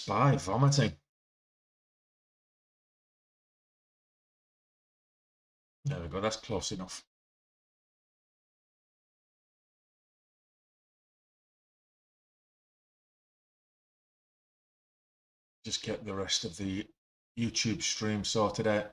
SPY vomiting. There we go, that's close enough. Just get the rest of the YouTube stream sorted out.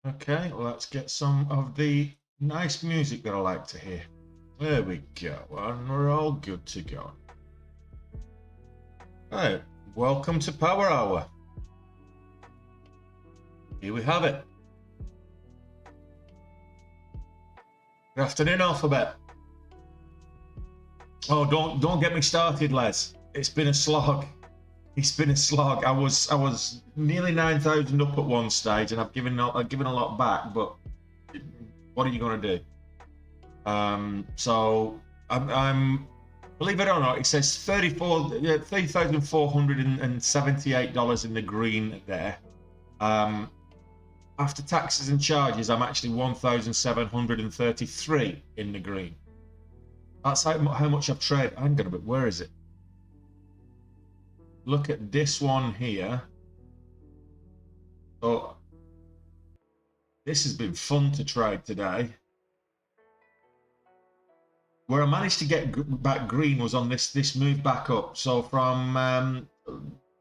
Okay, let's get some of the nice music that I like to hear. There we go, and we're all good to go. Right, welcome to Power Hour. Here we have it. Good afternoon, Alphabet. Oh, don't get me started, Les. It's been a slog. It's been a slog. I was nearly 9,000 up at one stage, and I've given a lot back. But what are you going to do? So I'm believe it or not, it says $30,478 in the green there. After taxes and charges, I'm actually 1,733 in the green. That's how much I've traded. Hang on a bit. Where is it? Look at this one here. So this has been fun to trade today. Where I managed to get back green was on this move back up. So from kind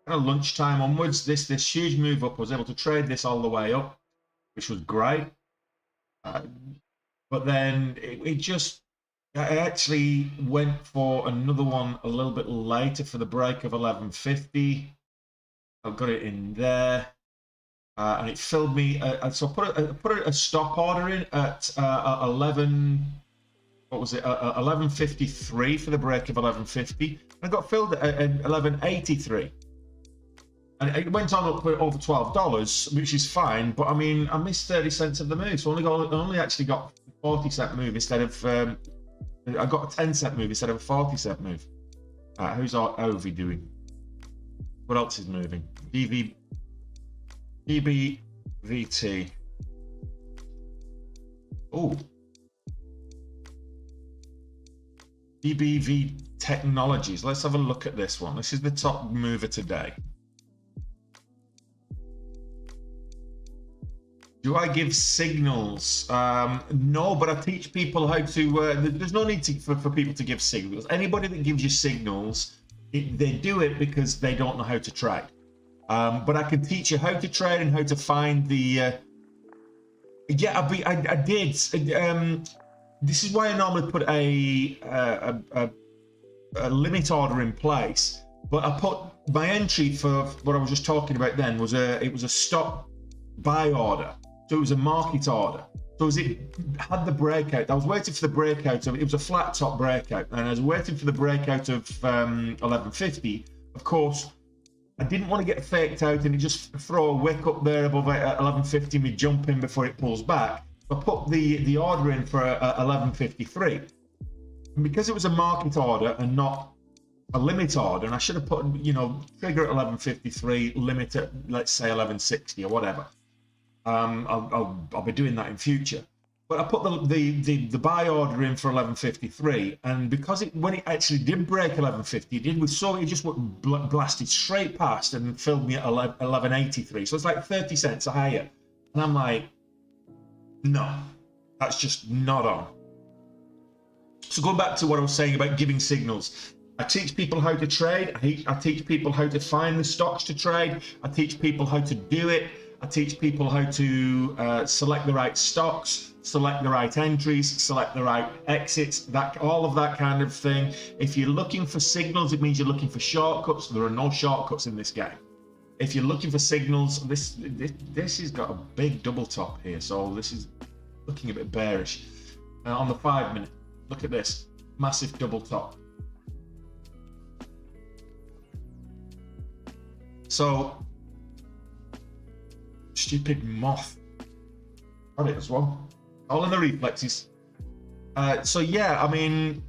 of lunchtime onwards, this huge move up, I was able to trade this all the way up, which was great. But then I actually went for another one a little bit later for the break of 1150. I've got it in there, and it filled me. So I put a stop order in at 1153 for the break of 1150. I got filled at 1183, and it went on up for over $12, which is fine. But I mean, I missed 30 cents of the move, so I only actually got 40-cent move instead of. I got a 10-cent move instead of a 40-cent move. Who's our Ovi doing? What else is moving? DBVT. Oh. DBV Technologies. Let's have a look at this one. This is the top mover today. Do I give signals? No, but I teach people how to. There's no need for people to give signals. Anybody that gives you signals, they do it because they don't know how to trade. But I can teach you how to trade and how to find the. I did. This is why I normally put a limit order in place. But I put my entry for what I was just talking about then was it was a stop buy order. So it was a market order. So as it had the breakout, I was waiting for the breakout of it was a flat top breakout, and I was waiting for the breakout of 1150. Of course, I didn't want to get faked out and just throw a wick up there above 1150, me jump in before it pulls back. I put the order in for 1153, and because it was a market order and not a limit order, and I should have put trigger at 1153, limit at let's say 1160 or whatever. I'll be doing that in future, but I put the buy order in for 1153, and because when it actually did break 1150, it just went blasted straight past and filled me at 1183. So it's like 30 cents higher, and I'm like, no, that's just not on. So going back to what I was saying about giving signals. I teach people how to trade. I teach people how to find the stocks to trade. I teach people how to do it. I teach people how to select the right stocks, select the right entries, select the right exits, all of that kind of thing. If you're looking for signals, it means you're looking for shortcuts. There are no shortcuts in this game. If you're looking for signals, this has got a big double top here, so this is looking a bit bearish. On the 5 minute, look at this, massive double top. So, stupid moth. Got it as well. All in the reflexes. So yeah, I mean,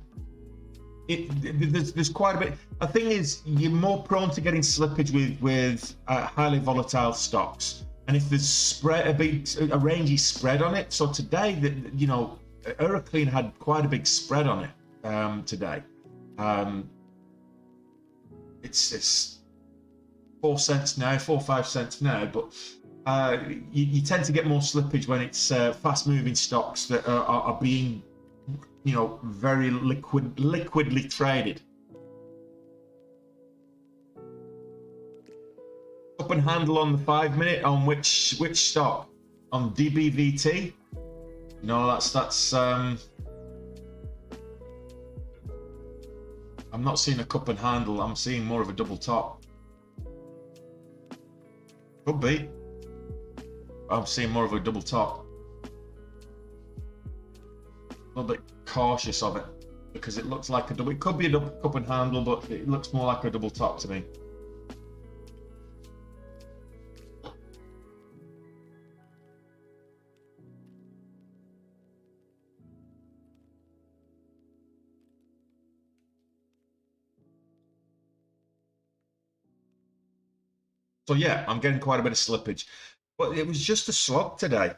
there's quite a bit. The thing is, you're more prone to getting slippage with highly volatile stocks, and if there's spread a rangy spread on it. So today, you know, AERC had quite a big spread on it today. It's 4 cents now, 4 or 5 cents now, but you tend to get more slippage when it's fast-moving stocks that are being, you know, very liquidly traded. Up and handle on the 5 minute on which stock? On DBVT? No, that's I'm not seeing a cup and handle. I'm seeing more of a double top. Could be. I'm seeing more of a double top. A little bit cautious of it because it looks like a double. It could be a double cup and handle, but it looks more like a double top to me. So yeah, I'm getting quite a bit of slippage, but it was just a slog today.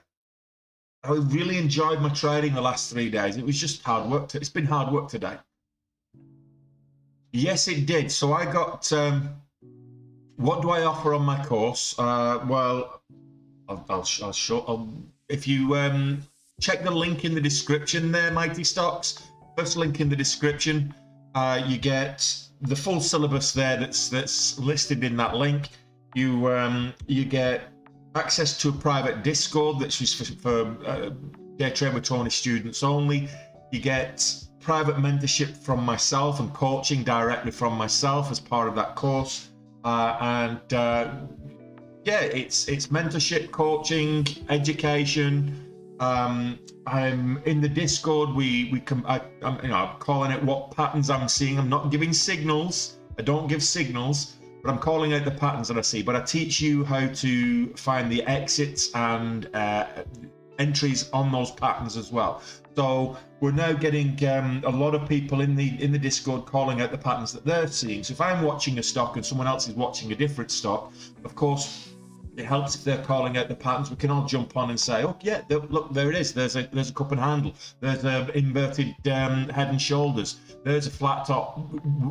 I really enjoyed my trading the last 3 days. It was just hard work. It's been hard work today. Yes, it did. So I got, what do I offer on my course? Well, I'll show, if you check the link in the description there, Mighty Stocks, first link in the description, you get the full syllabus there that's listed in that link. You get access to a private Discord that's just for Day Trade with Tony students only. You get private mentorship from myself and coaching directly from myself as part of that course. Yeah, it's mentorship, coaching, education. I'm in the Discord. I'm calling it what patterns I'm seeing. I'm not giving signals. I don't give signals. But I'm calling out the patterns that I see. But I teach you how to find the exits and entries on those patterns as well. So we're now getting a lot of people in the Discord calling out the patterns that they're seeing. So if I'm watching a stock and someone else is watching a different stock, of course, it helps if they're calling out the patterns. We can all jump on and say, oh yeah, look, there it is. There's a cup and handle. There's a inverted head and shoulders. There's a flat top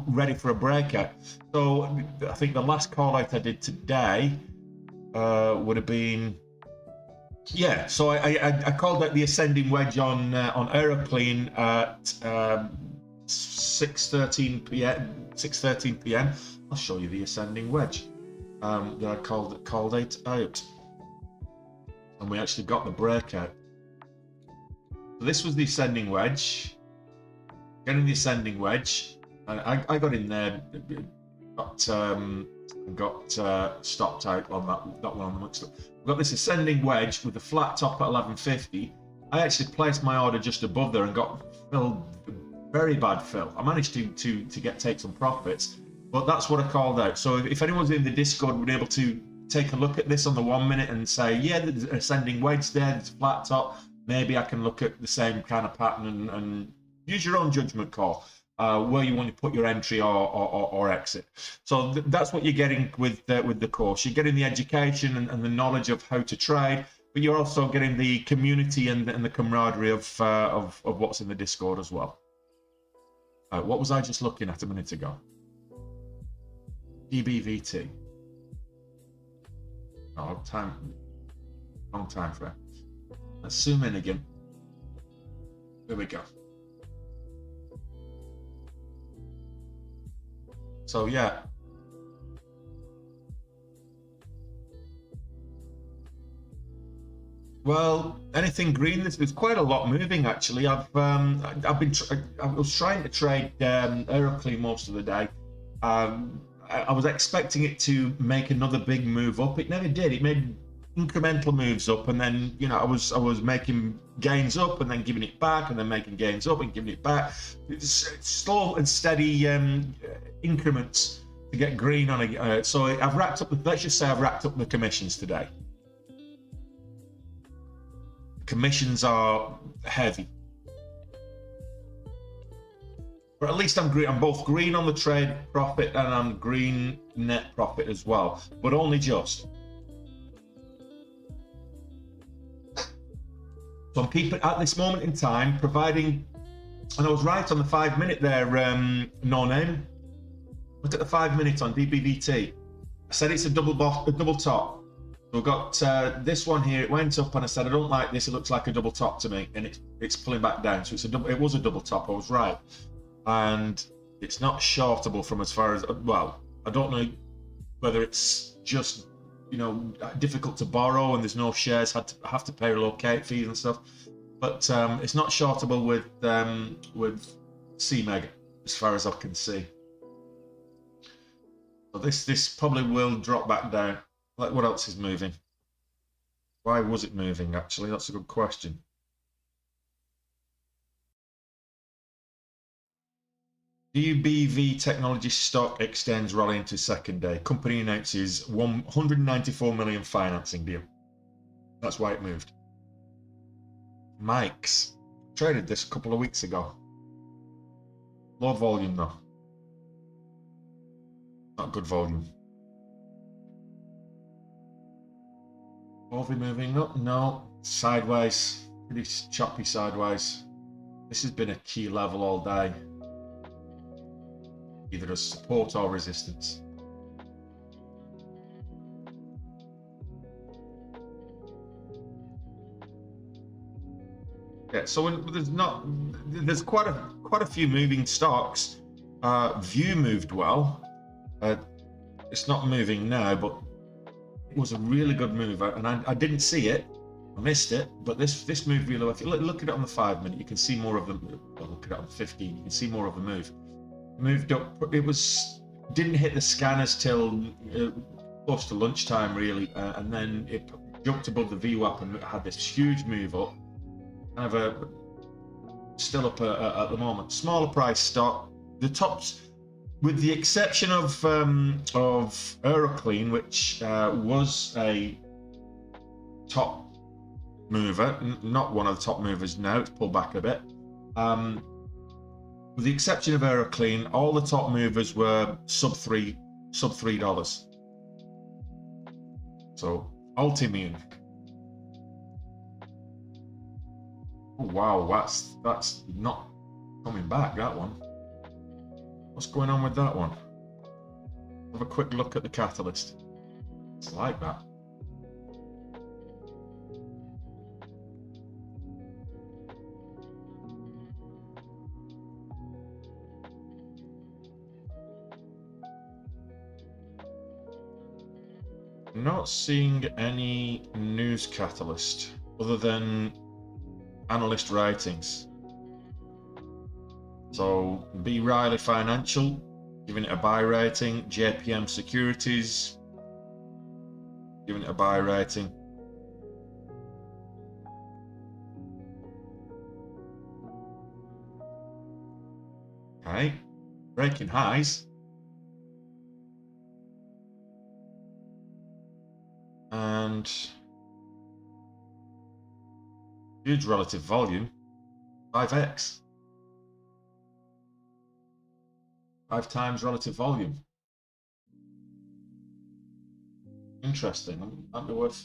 ready for a breakout. So I think the last call out I did today would have been, yeah. So I called out the ascending wedge on AERC at 6:13 p.m. I'll show you the ascending wedge. That I called it out, and we actually got the breakout. So this was the ascending wedge. Getting the ascending wedge, I got in there, got stopped out on that one on the mixed up. We've got this ascending wedge with a flat top at 1150. I actually placed my order just above there and got filled, very bad fill. I managed to take some profits. But that's what I called out. So if anyone's in the Discord would be able to take a look at this on the 1 minute and say, yeah, there's an ascending wedge there, there's a flat top, maybe I can look at the same kind of pattern and use your own judgment call where you want to put your entry or exit. So that's what you're getting with the course. You're getting the education and the knowledge of how to trade, but you're also getting the community and the camaraderie of what's in the Discord as well. What was I just looking at a minute ago? DBVT. Oh, long time frame. Let's zoom in again. There we go. So yeah. Well, anything green? There's quite a lot moving actually. I was trying to trade AERC most of the day. I was expecting it to make another big move up. It never did. It made incremental moves up, and then I was making gains up and then giving it back, and then making gains up and giving it back. It's slow and steady increments to get green on a. So I've wrapped up. Let's just say I've wrapped up the commissions today. Commissions are heavy, but at least I'm green. I'm both green on the trade profit and I'm green net profit as well, but only just. So I'm keeping at this moment in time, providing, and I was right on the 5 minute there, no name. Look at the 5 minutes on DBVT. I said it's a double top. So we've got this one here. It went up, and I said I don't like this. It looks like a double top to me, and it's pulling back down. So it was a double top. I was right, and it's not shortable from as far as well. I don't know whether it's just difficult to borrow, and there's no shares have to pay relocate fees and stuff. But it's not shortable with CMEG as far as I can see. So this probably will drop back down. Like, what else is moving? Why was it moving, actually? That's a good question. DBV Technology stock extends rally into second day. Company announces 194 million financing deal. That's why it moved. Mike's traded this a couple of weeks ago. Low volume though. Not good volume. Are we moving up? No. Sideways. Pretty choppy sideways. This has been a key level all day. Either as support or resistance. Yeah, so there's quite a few moving stocks. View moved well. It's not moving now, but it was a really good move, and I didn't see it. I missed it, but this moved really well. If you look at it on the 5 minute, you can see more of the. Look at it on 15. You can see more of the move. Moved up. It didn't hit the scanners till close to lunchtime, really, and then it jumped above the VWAP and had this huge move up. Kind of still up at the moment. Smaller price stock. The tops, with the exception of Aeroclean, which was a top mover, not one of the top movers now. It's pulled back a bit. With the exception of Aeroclean, all the top movers were sub $3. So Altimmune. Oh wow, that's not coming back, that one. What's going on with that one? Have a quick look at the catalyst. It's like that. Not seeing any news catalyst other than analyst ratings. So B. Riley Financial giving it a buy rating, JPM Securities giving it a buy rating. Okay, breaking highs. And huge relative volume, 5x. 5 times relative volume. Interesting. That'd be worth.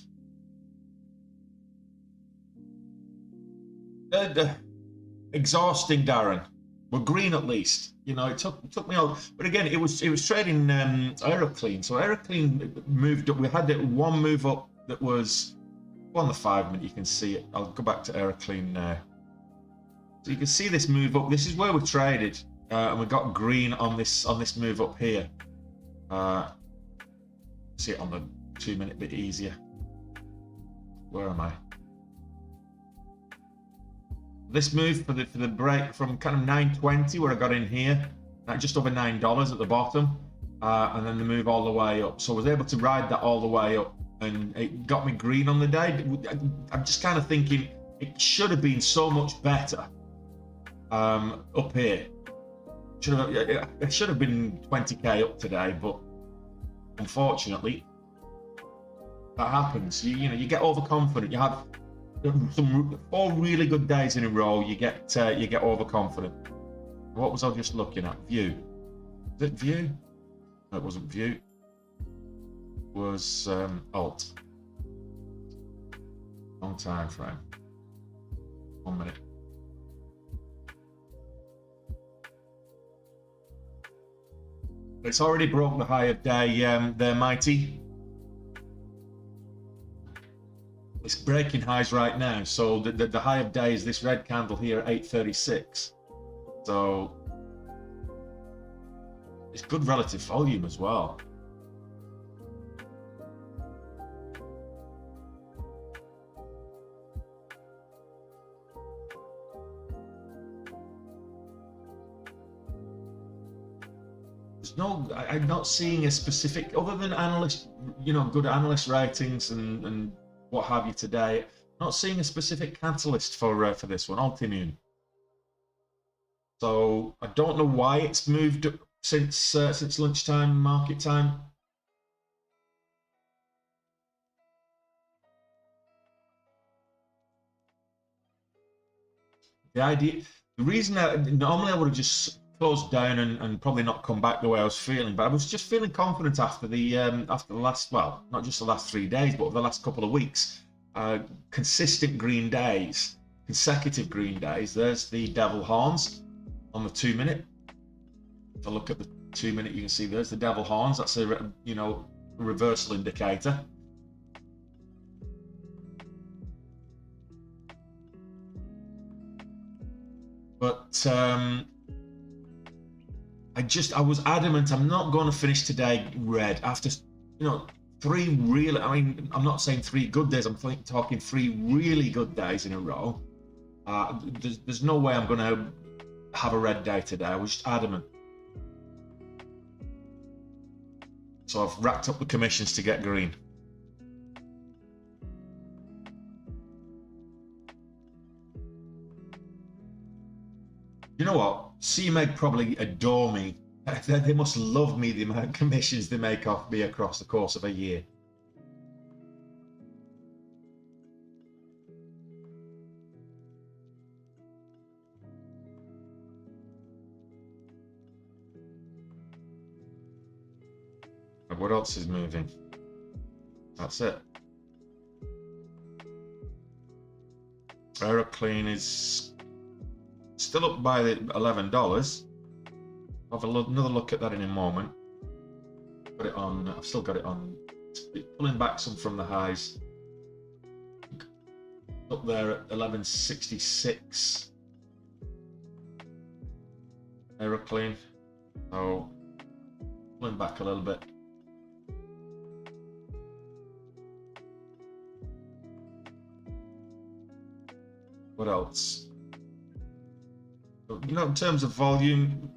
Exhausting, Darren. We're green at least. It took me out, but again, it was trading Aeroclean. So Aeroclean moved up. We had one move up that was on the 5 minute. You can see it. I'll go back to Aeroclean now. So you can see this move up. This is where we traded, and we got green on this move up here. See it on the 2 minute bit easier. Where am I? This move for the break from kind of 9.20 where I got in here, at just over $9 at the bottom, and then the move all the way up. So I was able to ride that all the way up, and it got me green on the day. I'm just kind of thinking it should have been so much better up here. It should have been 20k up today, but unfortunately, that happens. You get overconfident. You have some 4 really good days in a row. You get overconfident. What was I just looking at? View. Was it view? No, it wasn't view. It was alt. Long time frame. 1 minute. It's already broke the high of day there, Mighty. It's breaking highs right now. So the high of day is this red candle here at 836. So it's good relative volume as well. I'm not seeing a specific, other than analyst, good analyst ratings and what have you today. Not seeing a specific catalyst for this one, Altimmune. So I don't know why it's moved since lunchtime, market time. The reason that normally I would have just closed down and probably not come back the way I was feeling, but I was just feeling confident after the last, well, not just the last 3 days, but the last couple of weeks. Consistent green days, consecutive green days. There's the devil horns on the 2 minute. If I look at the 2 minute, you can see there's the devil horns. That's a reversal indicator. But I was adamant I'm not going to finish today red after 3 real, I'm not saying 3 good days, I'm talking 3 really good days in a row. There's no way I'm going to have a red day today. I was just adamant. So I've racked up the commissions to get green. You know what? CMEG probably adore me. They must love me, the amount of commissions they make off me across the course of a year. And what else is moving? That's it. Aeroclean is still up by the $11. I'll have another look at that in a moment. Put it on. I've still got it on. Pulling back some from the highs. Up there at 1166. Aeroclean. So pulling back a little bit. What else? In terms of volume,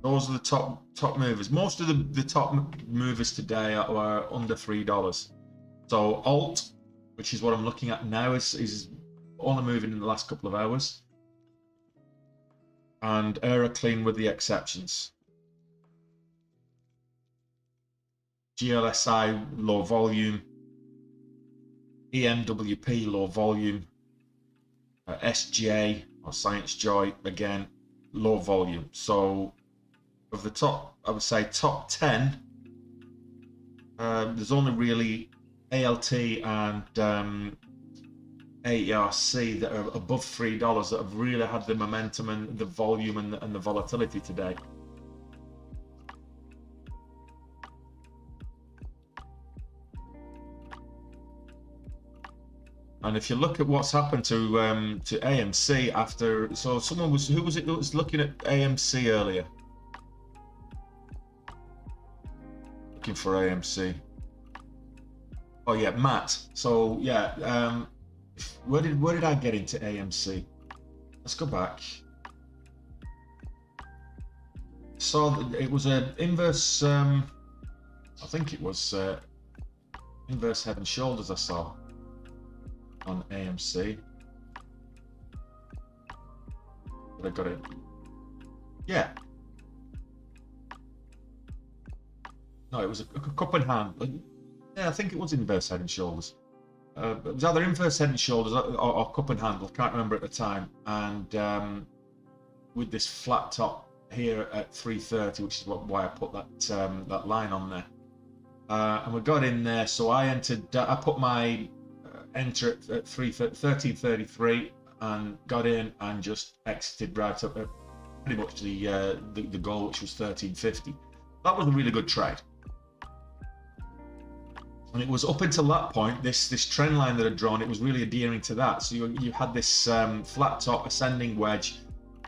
those are the top movers. Most of the top movers today are under $3. So alt, which is what I'm looking at now, is only moving in the last couple of hours, and Aeroclean with the exceptions. GLSI low volume, EMWP low volume, SJ or Science Joy again low volume. So of the top, I would say top 10, there's only really ALT and AERC that are above $3 that have really had the momentum and the volume and the volatility today. And if you look at what's happened to AMC after, so who was it that was looking at AMC earlier? Looking for AMC. Oh yeah, Matt. So yeah, where did I get into AMC? Let's go back. So it was an inverse. I think it was inverse head and shoulders I saw on AMC. But I got it. Yeah. No, it was a cup and handle. Yeah, I think it was inverse head and shoulders. It was either inverse head and shoulders or cup and handle. Can't remember at the time. And with this flat top here at 330, which is why I put that line on there. And we got in there. So I entered. I put my enter at 1333 and got in and just exited right up at pretty much the goal, which was 1350. That was a really good trade. And it was up until that point, this trend line that I'd drawn, it was really adhering to that. So you had this flat top ascending wedge.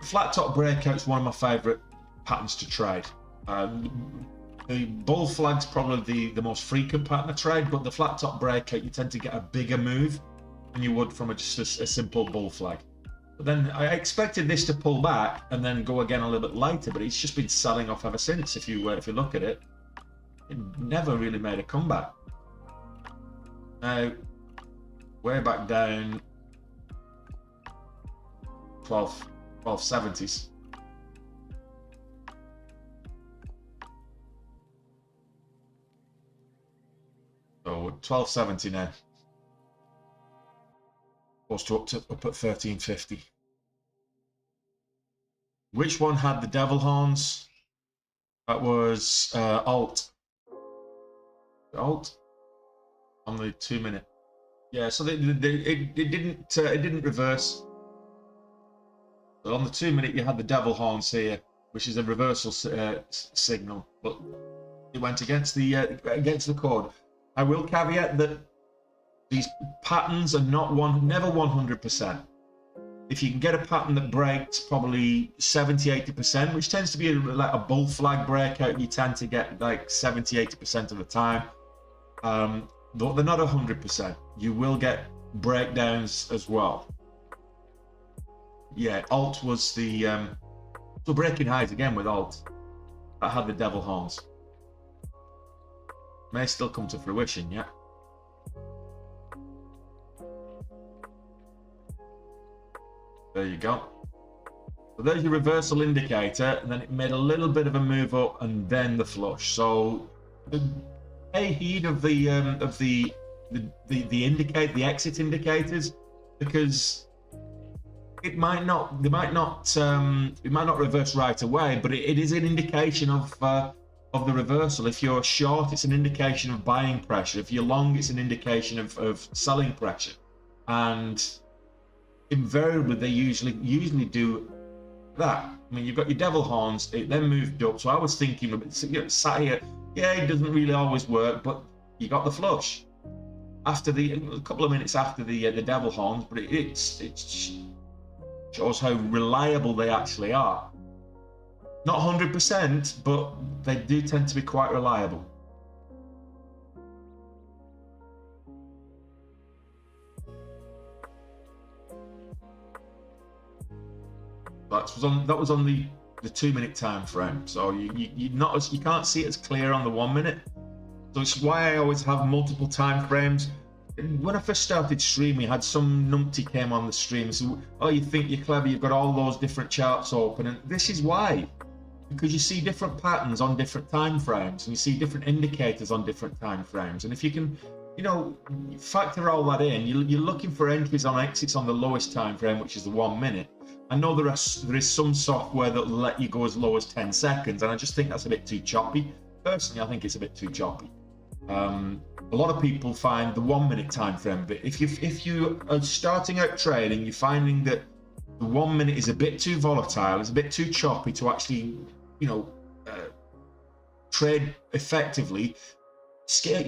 Flat top breakout's one of my favourite patterns to trade. The bull flag's probably the most frequent pattern to trade, but the flat top breakout, you tend to get a bigger move than you would from just a simple bull flag. But then I expected this to pull back and then go again a little bit later, but it's just been selling off ever since. If you look at it, it never really made a comeback. Now, way back down 1270s. So 1270 now. Supposed to up at 1350. Which one had the devil horns? That was alt. Alt on the 2 minute. Yeah, so it didn't reverse. But on the 2 minute, you had the devil horns here, which is a reversal signal, but it went against the cord. I will caveat that these patterns are never 100%. If you can get a pattern that breaks probably 70-80%, which tends to be like a bull flag breakout, you tend to get like 70-80% of the time. But they're not 100%. You will get breakdowns as well. Yeah, alt was so breaking highs again with alt. That had the devil horns. May still come to fruition, yeah. There you go. So there's your reversal indicator, and then it made a little bit of a move up, and then the flush. So pay heed of the exit indicators, because it might not reverse right away, but it is an indication of the reversal. If you're short, it's an indication of buying pressure. If you're long, it's an indication of selling pressure. And invariably, they usually do that. I mean, you've got your devil horns. It then moved up. So I was thinking, sat here. Yeah, it doesn't really always work, but you got the flush after a couple of minutes after the devil horns. But it shows how reliable they actually are. Not 100%, but they do tend to be quite reliable. That was on the 2 minute time frame. So you can't see it as clear on the 1 minute. So it's why I always have multiple time frames. When I first started streaming, I had some numpty came on the stream and said, "Oh, you think you're clever? You've got all those different charts open." And this is why, because you see different patterns on different time frames, and you see different indicators on different time frames. And if you can, factor all that in, you're looking for entries on exits on the lowest time frame, which is the 1 minute. I know there is some software that will let you go as low as 10 seconds, and I just think that's a bit too choppy. Personally, I think it's a bit too choppy. A lot of people find the 1 minute time frame, but if you are starting out trading, you're finding that the 1 minute is a bit too volatile, it's a bit too choppy to actually, trade effectively.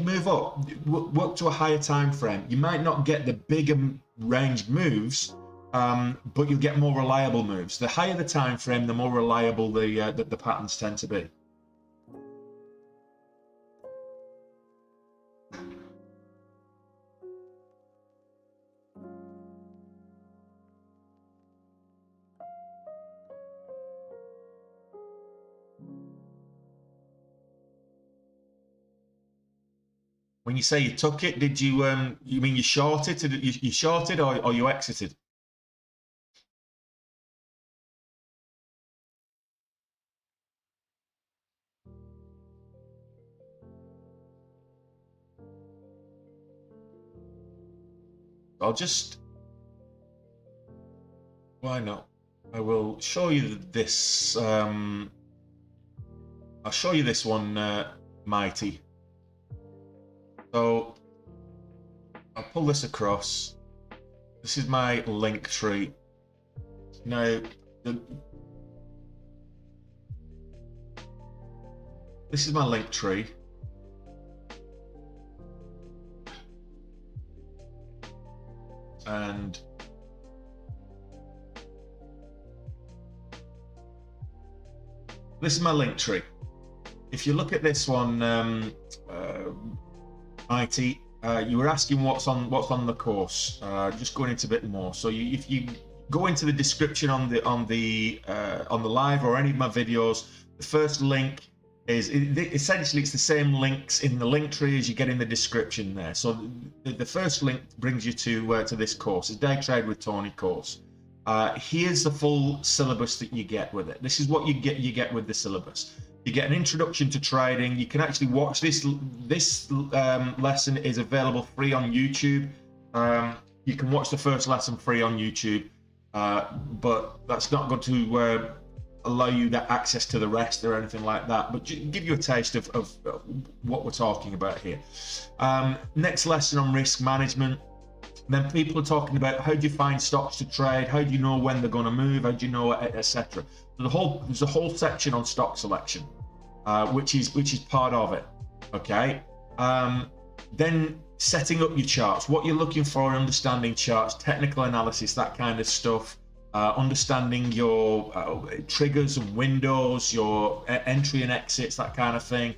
Move up, work to a higher time frame. You might not get the bigger range moves, but you'll get more reliable moves. The higher the time frame, the more reliable the patterns tend to be. When you say you took it, did you you mean you shorted? You shorted or you exited? I'll just, why not? I will show you this. I'll show you this one, Mighty. So I'll pull this across. This is my link tree. Now, this is my link tree. And this is my link tree. If you look at this one, IT, you were asking what's on the course. Just going into a bit more. So if you go into the description on the live or any of my videos, the first link is essentially it's the same links in the link tree as you get in the description there. So the first link brings you to this course, the Day Trade with Tony course. Here's the full syllabus that you get with it. This is what you get with the syllabus. You get an introduction to trading. You can actually watch this lesson is available free on YouTube. You can watch the first lesson free on YouTube, but that's not going to allow you that access to the rest or anything like that, but give you a taste of what we're talking about here. Next lesson on risk management. Then people are talking about how do you find stocks to trade, how do you know when they're going to move, how do you know, etc. There's a whole section on stock selection, which is part of it. Okay. Then setting up your charts, what you're looking for, understanding charts, technical analysis, that kind of stuff. Understanding your triggers and windows, your entry and exits, that kind of thing.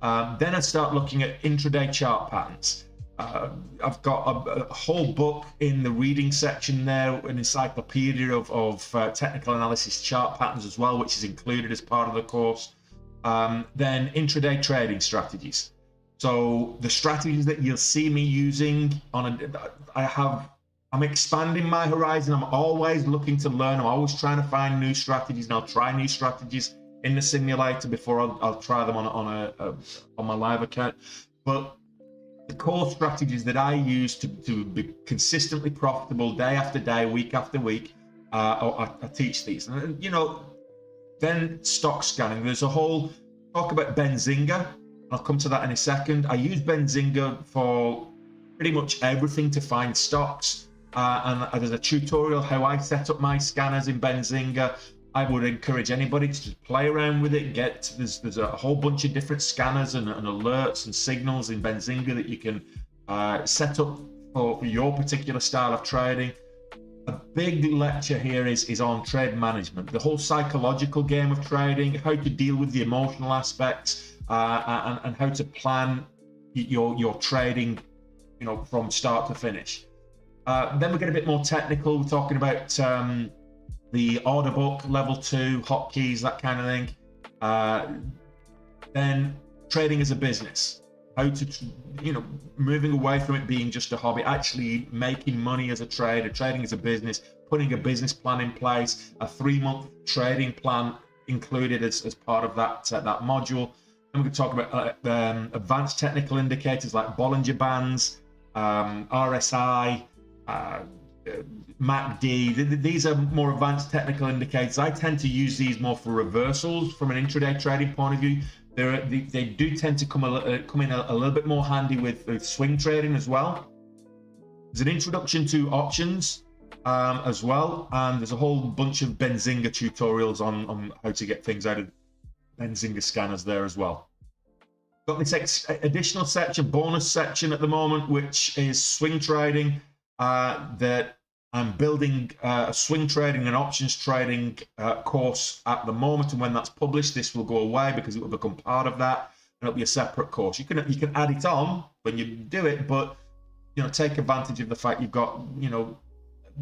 Then I start looking at intraday chart patterns. I've got a whole book in the reading section there, an encyclopedia of technical analysis chart patterns as well, which is included as part of the course. Then intraday trading strategies. So the strategies that you'll see me using I'm expanding my horizon. I'm always looking to learn. I'm always trying to find new strategies, and I'll try new strategies in the simulator before I'll try them on my live account. But the core strategies that I use to be consistently profitable day after day, week after week, I teach these. And then stock scanning. There's a whole talk about Benzinga. I'll come to that in a second. I use Benzinga for pretty much everything to find stocks. And there's a tutorial how I set up my scanners in Benzinga. I would encourage anybody to just play around with it. There's a whole bunch of different scanners and alerts and signals in Benzinga that you can set up for your particular style of trading. A big lecture here is on trade management, the whole psychological game of trading, how to deal with the emotional aspects, and how to plan your trading, from start to finish. Then we get a bit more technical. We're talking about the order book, level 2, hotkeys, that kind of thing. Then trading as a business, how to, moving away from it being just a hobby, actually making money as a trader, trading as a business, putting a business plan in place, a 3-month trading plan included as part of that module. And we can talk about advanced technical indicators like Bollinger Bands, RSI, MACD. These are more advanced technical indicators. I tend to use these more for reversals from an intraday trading point of view. They do tend to come in a little bit more handy with swing trading as well. There's an introduction to options as well, and there's a whole bunch of Benzinga tutorials on how to get things out of Benzinga scanners there as well. Got this additional section, bonus section at the moment, which is swing trading. That I'm building a swing trading and options trading course at the moment, and when that's published, this will go away because it will become part of that, and it'll be a separate course. You can add it on when you do it, but take advantage of the fact you've got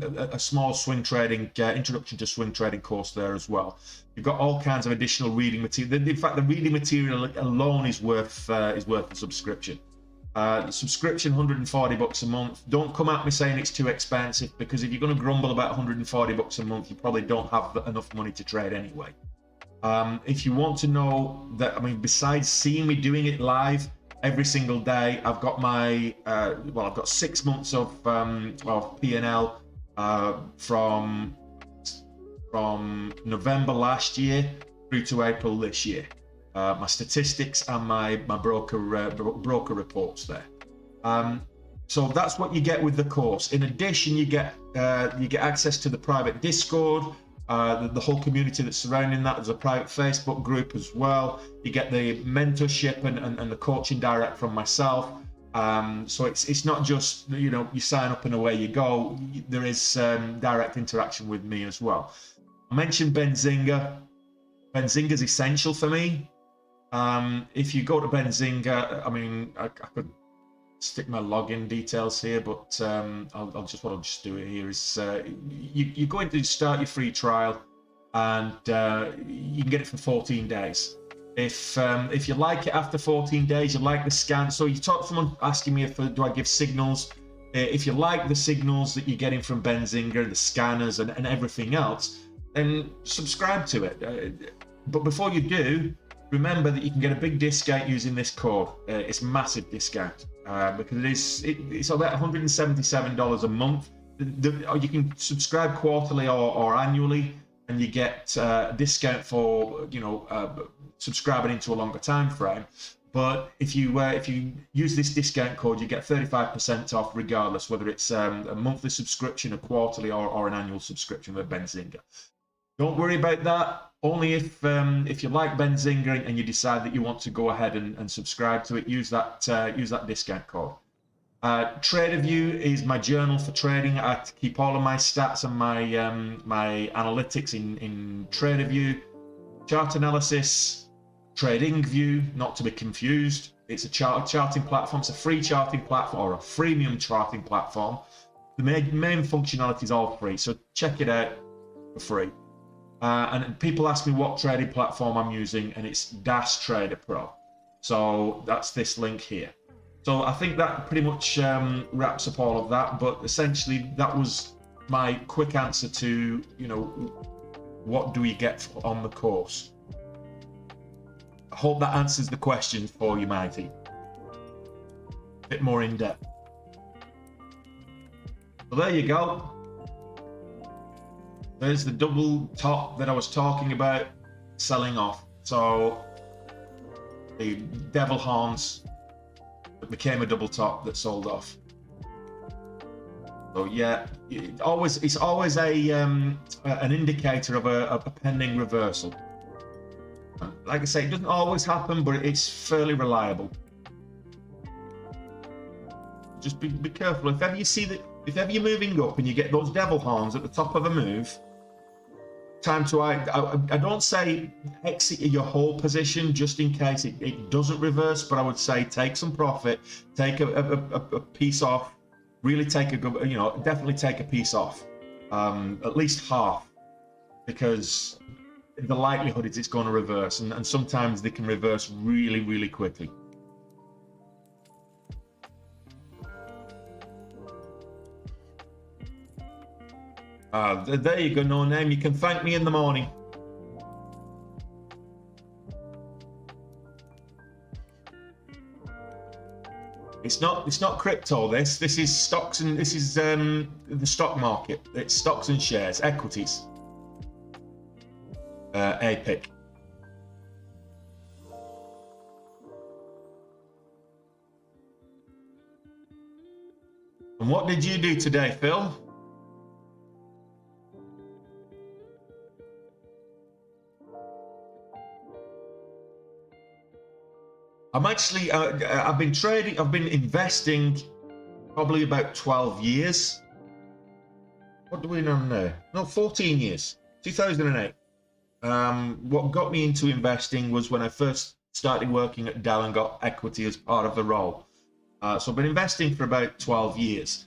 a small swing trading introduction to swing trading course there as well. You've got all kinds of additional reading material. In fact, the reading material alone is worth the subscription. Subscription $140 a month. Don't come at me saying it's too expensive, because if you're going to grumble about $140 a month, you probably don't have enough money to trade anyway. If you want to know that, besides seeing me doing it live every single day. I've got my well, I've got 6 months of P&L from November last year through to April this year. My statistics and my broker reports there. So that's what you get with the course. In addition, you get access to the private Discord, the whole community that's surrounding that. There's a private Facebook group as well. You get the mentorship and the coaching direct from myself. So it's not just, you know, you sign up and away you go. There is direct interaction with me as well. I mentioned Benzinga. Benzinga is essential for me. If you go to Benzinga, I mean, I could stick my login details here, but I'll just do it here is you're going to start your free trial, and you can get it for 14 days. If you like it after 14 days, you like the scan. So you talk to someone asking me if do I give signals. If you like the signals that you're getting from Benzinga, the scanners and everything else, then subscribe to it. But before you do, remember that you can get a big discount using this code. It's a massive discount because it's about $177 a month. You can subscribe quarterly or annually, and you get a discount for, you know, subscribing into a longer time frame. But if you use this discount code, you get 35% off, regardless whether it's a monthly subscription, a quarterly, or an annual subscription with Benzinga. Don't worry about that. Only if you like Benzinga and you decide that you want to go ahead and subscribe to it, use that discount code. TraderView is my journal for trading. I keep all of my stats and my analytics in TraderView. Chart analysis, TradingView, not to be confused. It's a charting platform. It's a free charting platform, or a freemium charting platform. The main functionality is all free, so check it out for free. And people ask me what trading platform I'm using, and it's Dash Trader Pro. So that's this link here. So I think that pretty much wraps up all of that. But essentially, that was my quick answer to, you know, what do we get on the course. I hope that answers the questions for you, Mighty. A bit more in depth. So there you go. There's the double top that I was talking about selling off. So the devil horns that became a double top that sold off. So yeah, it's always an indicator of a pending reversal. Like I say, it doesn't always happen, but it's fairly reliable. Just be careful. If ever you see that, if ever you're moving up and you get those devil horns at the top of a move, time to I don't say exit your whole position just in case it doesn't reverse, but I would say take some profit, take a piece off, really take a good, you know, definitely take a piece off, at least half, because the likelihood is it's going to reverse, and sometimes they can reverse really, really quickly. There you go, no name. You can thank me in the morning. It's not crypto. This is stocks, and this is the stock market. It's stocks and shares, equities. APIC. And what did you do today, Phil? I'm actually, I've been trading, I've been investing probably about 12 years. What do we know now? No, 14 years, 2008. What got me into investing was when I first started working at Dell and got equity as part of the role. So I've been investing for about 12 years.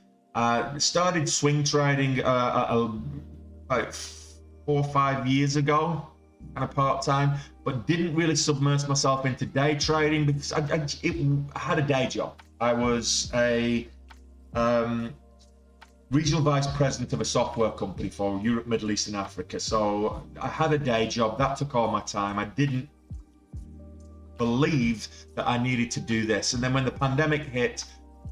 Started swing trading about 4 or 5 years ago, kind of part-time, but didn't really submerge myself into day trading because I had a day job. I was a regional vice president of a software company for Europe, Middle East, and Africa. So I had a day job that took all my time. I didn't believed that I needed to do this. And then when the pandemic hit,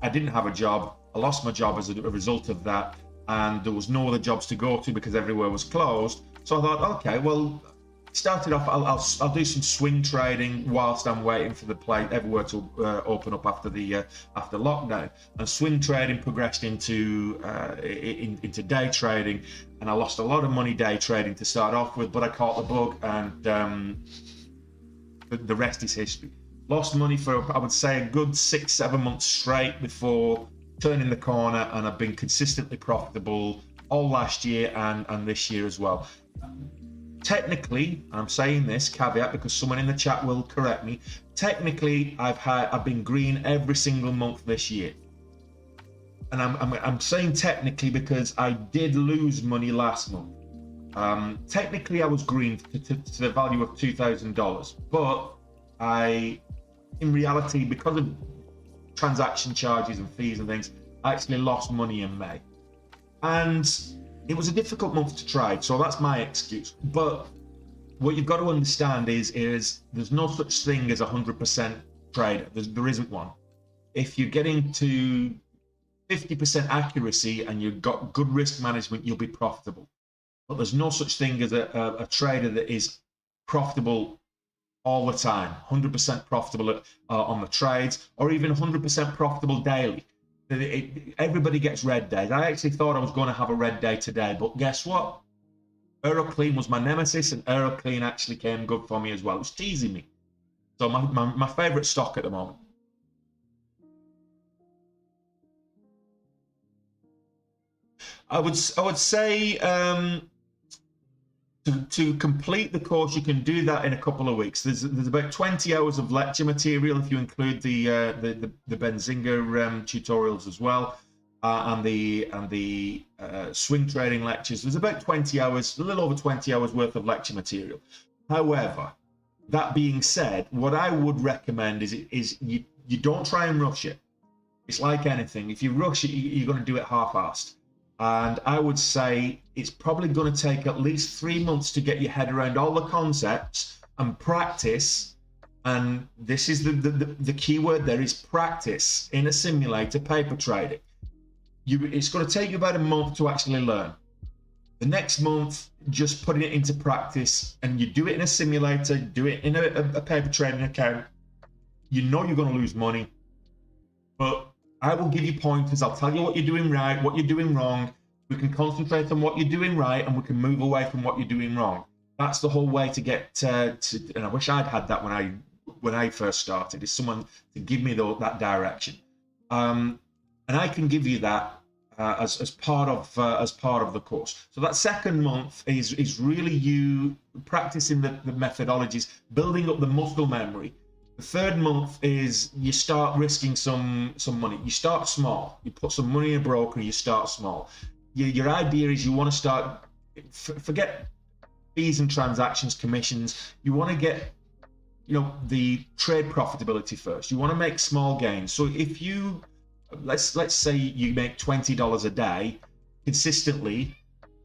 I didn't have a job. I lost my job as a result of that, and there was no other jobs to go to because everywhere was closed. So I thought, okay, well, started off, I'll do some swing trading whilst I'm waiting for the place everywhere to open up after lockdown. And swing trading progressed into day trading, and I lost a lot of money day trading to start off with, but I caught the bug, and the rest is history. Lost money for, I would say, a good 6-7 months straight before turning the corner, and I've been consistently profitable all last year and this year as well. Technically, I'm saying this caveat because someone in the chat will correct me. Technically, I've been green every single month this year, and I'm saying technically because I did lose money last month. Technically, I was green to the value of $2,000, but in reality, because of transaction charges and fees and things, I actually lost money in May, and it was a difficult month to trade, so that's my excuse. But what you've got to understand is there's no such thing as 100% trader. There isn't one. If you're getting to 50% accuracy and you've got good risk management, you'll be profitable. But there's no such thing as a trader that is profitable all the time, 100% profitable on the trades, or even 100% profitable daily. Everybody gets red days. I actually thought I was going to have a red day today, but guess what? Euroclean was my nemesis, and Euroclean actually came good for me as well. It was teasing me. So my favorite stock at the moment. I would say to complete the course, you can do that in a couple of weeks. There's about 20 hours of lecture material if you include the Benzinga tutorials as well, and the swing trading lectures. There's about 20 hours, a little over 20 hours worth of lecture material. However, that being said, what I would recommend is you don't try and rush it. It's like anything. If you rush it, you're going to do it half-assed. And I would say it's probably going to take at least 3 months to get your head around all the concepts and practice. And this is the key word there is practice in a simulator paper trading. It's going to take you about a month to actually learn. The next month, just putting it into practice, and you do it in a simulator, do it in a paper trading account. You know you're going to lose money, but I will give you pointers. I'll tell you what you're doing right, what you're doing wrong. We can concentrate on what you're doing right, and we can move away from what you're doing wrong. That's the whole way to get to. And I wish I'd had that when I first started. Is someone to give me that direction, and I can give you that as part of the course. So that second month is really you practicing the methodologies, building up the muscle memory. The third month is you start risking some money. You start small. You put some money in a broker. You start small. Your idea is you want to start. Forget fees and transactions, commissions. You want to get, the trade profitability first. You want to make small gains. So if you let's say you make $20 a day consistently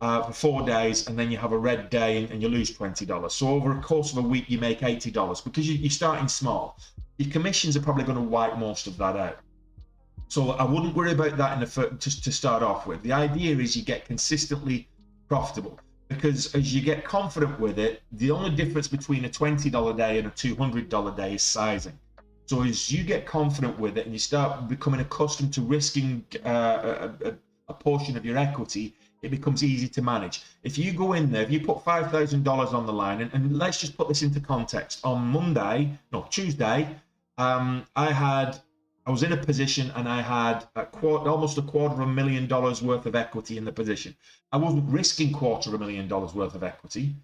for 4 days, and then you have a red day and you lose $20. So over a course of a week, you make $80 because you're starting small. Your commissions are probably going to wipe most of that out. So I wouldn't worry about that to start off with. The idea is you get consistently profitable, because as you get confident with it, the only difference between a $20 day and a $200 day is sizing. So as you get confident with it and you start becoming accustomed to risking a portion of your equity, it becomes easy to manage. If you go in there, if you put $5,000 on the line, and let's just put this into context. On Tuesday, I was in a position and I had almost $250,000 worth of equity in the position. I wasn't risking $250,000 worth of equity.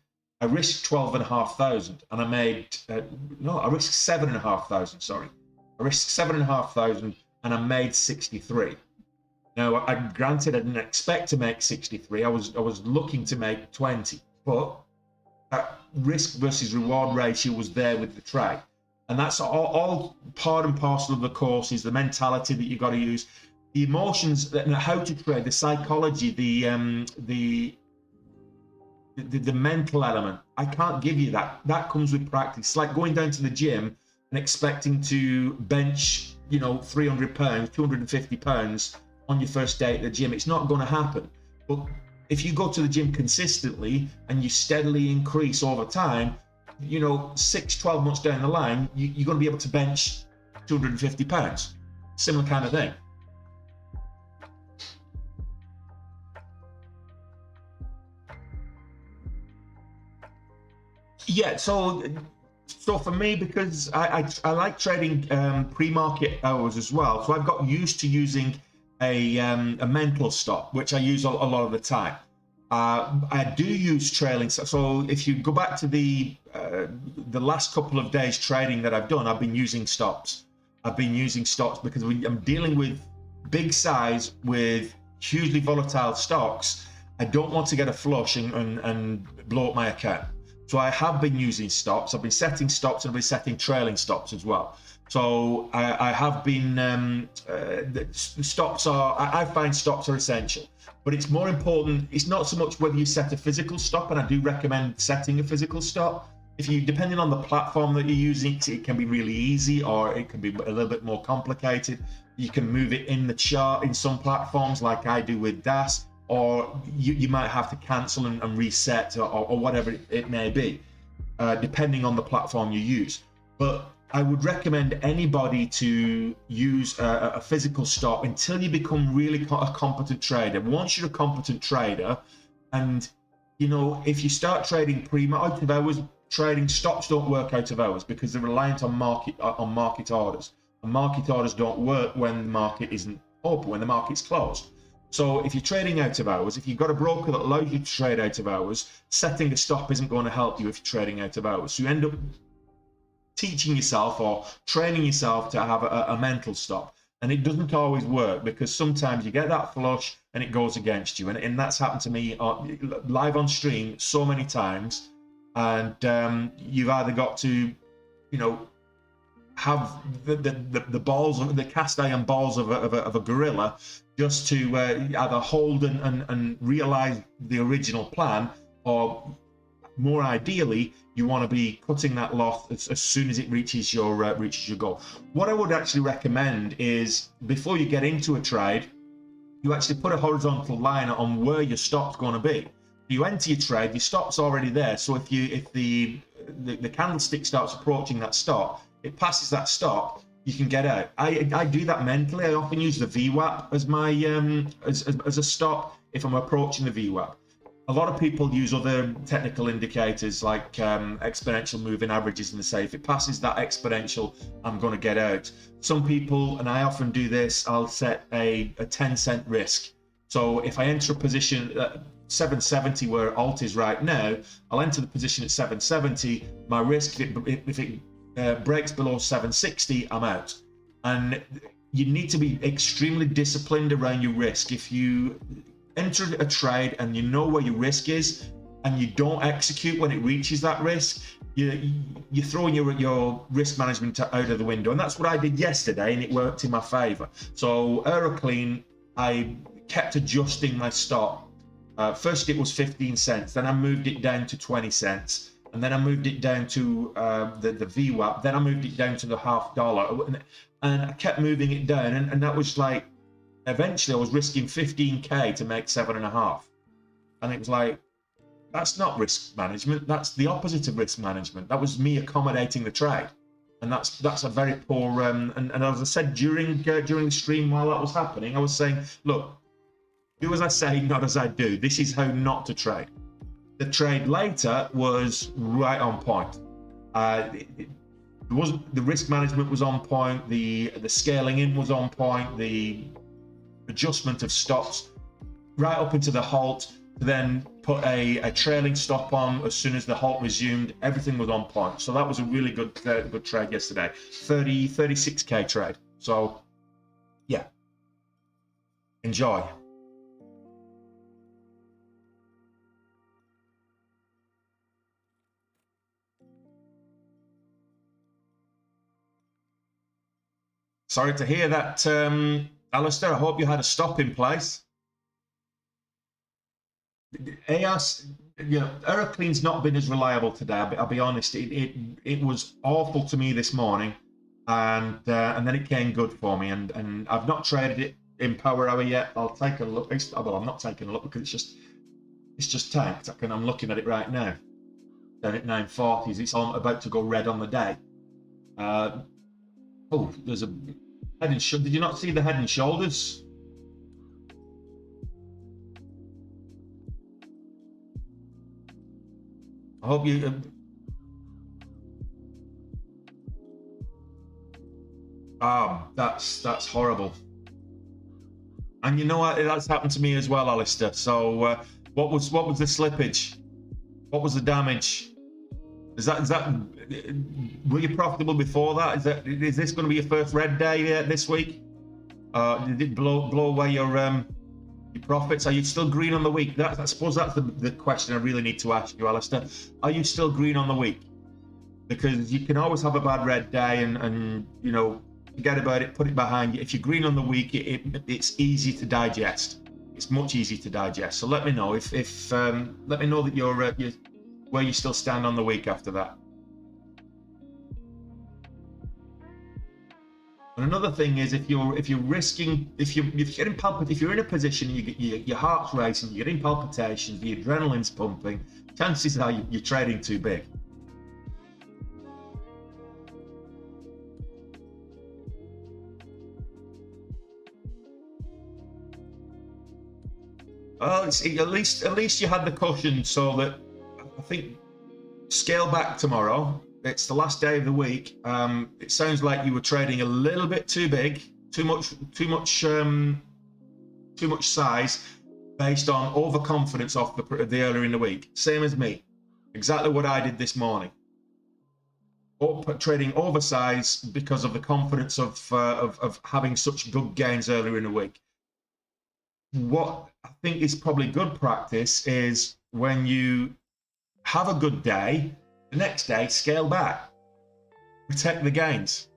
I risked 12,500, and I made I risked 7,500. Sorry, I risked 7,500, and I made 63. Now, granted, I didn't expect to make 63. I was looking to make 20, but that risk versus reward ratio was there with the trade, and that's all part and parcel of the course. Is the mentality that you've got to use, the emotions, how to trade, the psychology, the mental element. I can't give you that. That comes with practice. It's like going down to the gym and expecting to bench, you know, 300 pounds, 250 pounds on your first day at the gym. It's not going to happen. But if you go to the gym consistently and you steadily increase over time, you know, 6-12 months down the line, you're going to be able to bench 250 pounds. Similar kind of thing. Yeah, so for me, because I like trading pre-market hours as well, so I've got used to using a mental stop, which I use a lot of the time. I do use trailing. So if you go back to the last couple of days trading that I've done, I've been using stops. I've been using stops because I'm dealing with big size with hugely volatile stocks. I don't want to get a flush and blow up my account. So I have been using stops. I've been setting stops and I've been setting trailing stops as well. So I have been, stops are, I find stops are essential, but it's more important. It's not so much whether you set a physical stop, and I do recommend setting a physical stop. If you, depending on the platform that you're using, it can be really easy or it can be a little bit more complicated. You can move it in the chart in some platforms like I do with DAS, or you might have to cancel and reset or whatever it may be, depending on the platform you use. But I would recommend anybody to use a physical stop until you become really a competent trader. Once you're a competent trader, and you know, if you start trading out of hours trading, stops don't work out of hours because they're reliant on market orders. And market orders don't work when the market isn't open, when the market's closed. So if you're trading out of hours, if you've got a broker that allows you to trade out of hours, setting a stop isn't going to help you if you're trading out of hours. So you end up teaching yourself or training yourself to have a mental stop. And it doesn't always work because sometimes you get that flush and it goes against you. And that's happened to me live on stream so many times. And you've either got to, you know, have the balls, the cast iron balls of a gorilla just to either hold and realize the original plan, or more ideally, you want to be cutting that loss as soon as it reaches your goal. What I would actually recommend is before you get into a trade, you actually put a horizontal line on where your stop's going to be. You enter your trade, your stop's already there. So if the candlestick starts approaching that stop, it passes that stop, you can get out. I do that mentally. I often use the VWAP as my as a stop if I'm approaching the VWAP. A lot of people use other technical indicators like exponential moving averages, and they say if it passes that exponential, I'm going to get out. Some people, and I often do this, I'll set a 10-cent risk. So if I enter a position at 770 where alt is right now, I'll enter the position at 770. My risk, if it breaks below 760, I'm out. And you need to be extremely disciplined around your risk. If you enter a trade and you know where your risk is and you don't execute when it reaches that risk, you're throwing your risk management out of the window. And that's what I did yesterday, and it worked in my favor. So AERC, I kept adjusting my stop. First it was 15 cents, then I moved it down to 20 cents. And then I moved it down to the VWAP. Then I moved it down to the $0.50, and I kept moving it down. And that was like, eventually I was risking 15K to make 7.5. And it was like, that's not risk management. That's the opposite of risk management. That was me accommodating the trade. And that's a very poor, and as I said during the stream while that was happening, I was saying, look, do as I say, not as I do. This is how not to trade. The trade later was right on point. The risk management was on point. The scaling in was on point. The adjustment of stops right up into the halt. Then put a trailing stop on as soon as the halt resumed. Everything was on point. So that was a really good trade yesterday. 36K trade. So yeah, enjoy. Sorry to hear that, Alistair. I hope you had a stop in place. AERC, you know, Aeroclean's not been as reliable today. I'll be honest. It was awful to me this morning, and then it came good for me. And I've not traded it in Power Hour yet. I'll take a look. Well, I'm not taking a look because it's just tanked. I'm looking at it right now. Down at 940s, it's about to go red on the day. Oh, there's a head and shoulders. Did you not see the head and shoulders? I hope you. That's horrible. And you know what? That's happened to me as well, Alistair. So, what was the slippage? What was the damage? Is that were you profitable before that? Is this going to be your first red day this week? Did it blow away your profits? Are you still green on the week? I suppose that's the question I really need to ask you, Alistair. Are you still green on the week? Because you can always have a bad red day and you know, forget about it, put it behind you. If you're green on the week, it's easy to digest. It's much easier to digest. So let me know if let me know that you're where you still stand on the week after that. And another thing is, if you're risking, if you're getting if you're in a position and your heart's racing, you're getting palpitations, the adrenaline's pumping, chances are you're trading too big. Well, at least you had the cushion, so that I think scale back tomorrow. It's the last day of the week. It sounds like you were trading a little bit too big, too much size, based on overconfidence off the earlier in the week. Same as me, exactly what I did this morning. Trading oversized because of the confidence of having such good gains earlier in the week. What I think is probably good practice is when you have a good day, the next day scale back, protect the gains.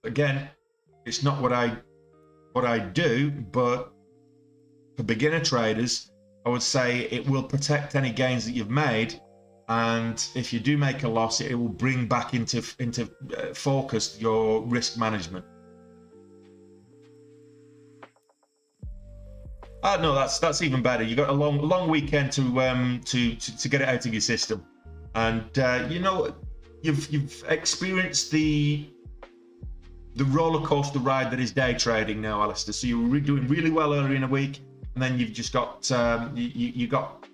Again, it's not what I do, but for beginner traders, I would say it will protect any gains that you've made, and if you do make a loss, it will bring back into focus your risk management. No, that's even better. You got a long weekend to get it out of your system, and you know, you've experienced the roller coaster ride that is day trading now, Alistair. So you were doing really well earlier in a week, and then you've just got you got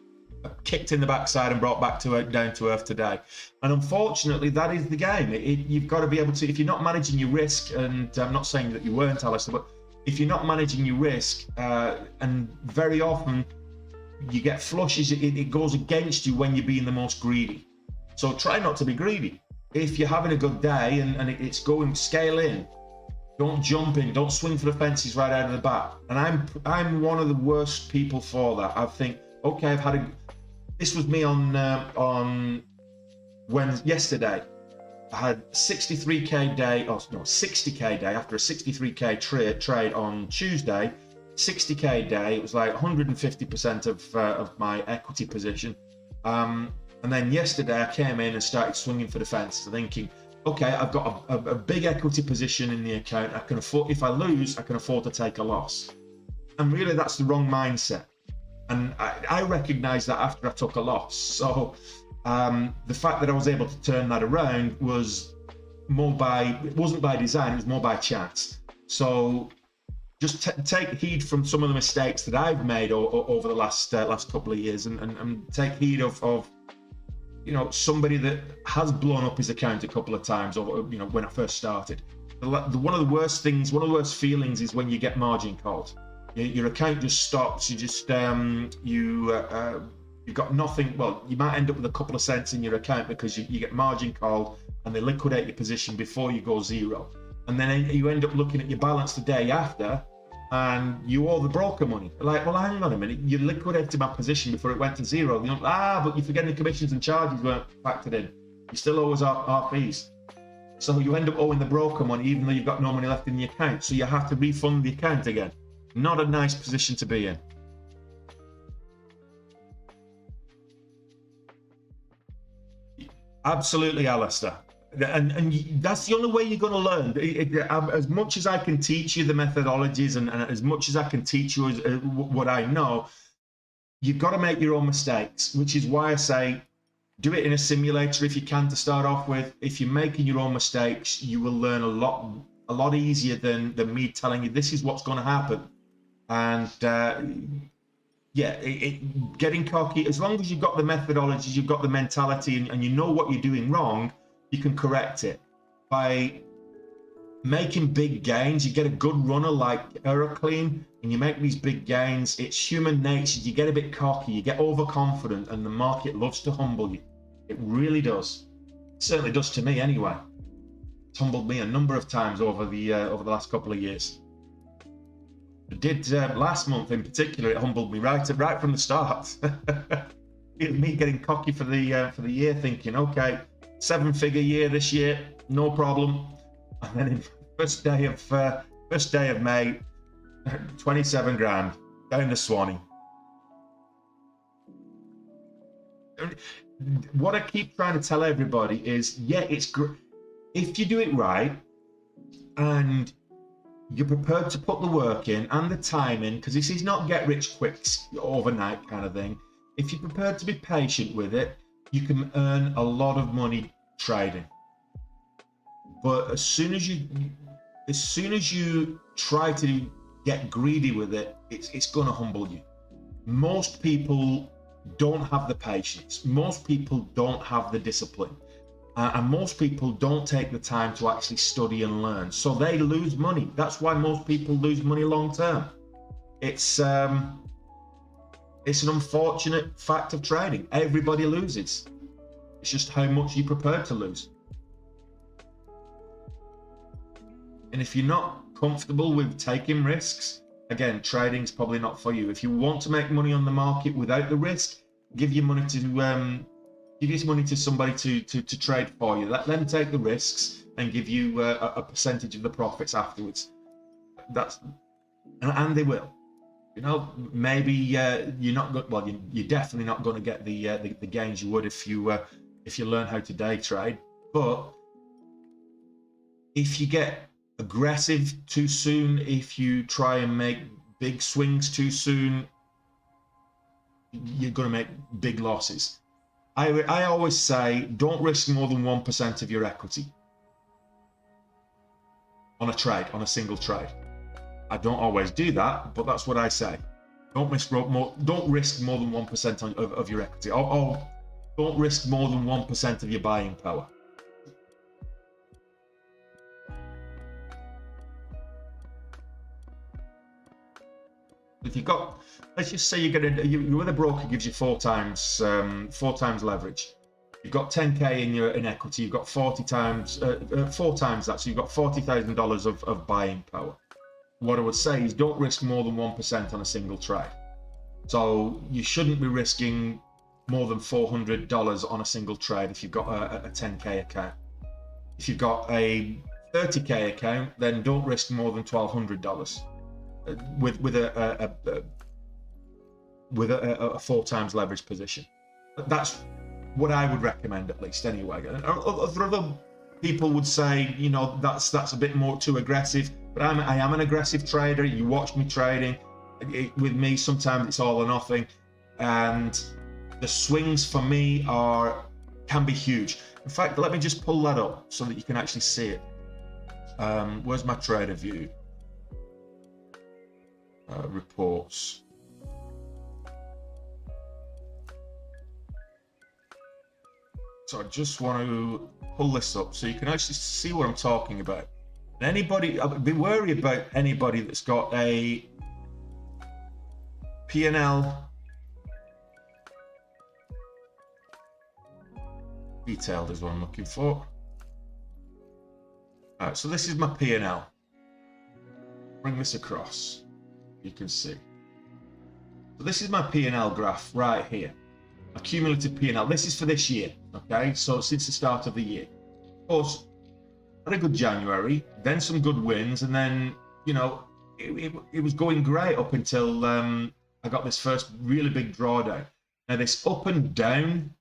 kicked in the backside and brought back down to earth today. And unfortunately, that is the game. You've got to be able to, if you're not managing your risk, and I'm not saying that you weren't, Alistair, but if you're not managing your risk, and very often you get flushes, it goes against you when you're being the most greedy. So try not to be greedy. If you're having a good day and it's going, scale in. Don't jump in. Don't swing for the fences right out of the bat. And I'm one of the worst people for that. I think, okay, this was me on yesterday. I had 63k day, or no, 60k day after a 63k trade on Tuesday. 60k day, it was like 150% of my equity position. And then yesterday I came in and started swinging for the fences, thinking, okay, I've got a big equity position in the account. I can afford, if I lose, I can afford to take a loss. And really, that's the wrong mindset. And I recognized that after I took a loss. So the fact that I was able to turn that around was it wasn't by design, it was more by chance. So just take heed from some of the mistakes that I've made over the last couple of years, and take heed of you know, somebody that has blown up his account a couple of times, or you know, when I first started. One of the worst feelings is when you get margin called. Your account just stops. You just you've got nothing. Well, you might end up with a couple of cents in your account because you get margin called and they liquidate your position before you go zero. And then you end up looking at your balance the day after and you owe the broker money. Like, well, hang on a minute, you liquidated my position before it went to zero. You know, but you're forgetting the commissions and charges weren't factored in. You still owe us our fees. So you end up owing the broker money even though you've got no money left in the account. So you have to refund the account again. Not a nice position to be in. Absolutely, Alistair. And that's the only way you're going to learn. As much as I can teach you the methodologies and as much as I can teach you what I know, you've got to make your own mistakes, which is why I say do it in a simulator if you can to start off with. If you're making your own mistakes, you will learn a lot easier than me telling you this is what's going to happen. And yeah, getting cocky, as long as you've got the methodologies, you've got the mentality, and you know what you're doing wrong, you can correct it. By making big gains, you get a good runner like Heraclean, and you make these big gains, it's human nature. You get a bit cocky, you get overconfident, and the market loves to humble you. It really does. It certainly does to me anyway. It's humbled me a number of times over the last couple of years. It did last month in particular. It humbled me right from the start. Me getting cocky for the year, thinking, okay, 7-figure year this year, no problem. And then in first day of May, 27 grand down the Swanee. What I keep trying to tell everybody is, yeah, it's great if you do it right and you're prepared to put the work in and the time in, because this is not get rich quick overnight kind of thing. If you're prepared to be patient with it, you can earn a lot of money trading. But as soon as you try to get greedy with it, it's going to humble you. Most people don't have the patience. Most people don't have the discipline. And most people don't take the time to actually study and learn. So they lose money. That's why most people lose money long term. It's an unfortunate fact of trading. Everybody loses. It's just how much you're prepared to lose. And if you're not comfortable with taking risks, again, trading's probably not for you. If you want to make money on the market without the risk, give your money to somebody to trade for you. Let them take the risks and give you a percentage of the profits afterwards. And they will. You know, maybe you're not good. Well, you're definitely not going to get the gains you would if you learn how to day trade. But if you get aggressive too soon, if you try and make big swings too soon, you're going to make big losses. I always say don't risk more than 1% of your equity on a trade, on a single trade. I don't always do that, but that's what I say. Don't risk more than 1% of your equity, or don't risk more than 1% of your buying power. If you've got, let's just say you're with a broker gives you four times leverage. You've got 10k in equity. You've got 4 times that, so you've got $40,000 of buying power. What I would say is don't risk more than 1% on a single trade. So you shouldn't be risking more than $400 on a single trade if you've got a 10k account. If you've got a 30k account, then don't risk more than $1,200. With a 4 times leverage position. That's what I would recommend, at least anyway. Other people would say, you know, that's a bit more too aggressive, but I am an aggressive trader. You watch me trading. With me, sometimes it's all or nothing, and the swings for me can be huge. In fact, let me just pull that up so that you can actually see it. Where's my trader view? Reports. So I just want to pull this up so you can actually see what I'm talking about. And anybody, be wary about anybody that's got a P&L detailed is what I'm looking for. All right, so this is my P&L. Bring this across. You can see. So this is my P&L graph right here. A cumulative P&L. This is for this year, okay? So since the start of the year. Of course, had a good January, then some good wins, and then, you know, it was going great up until I got this first really big drawdown. Now this up and down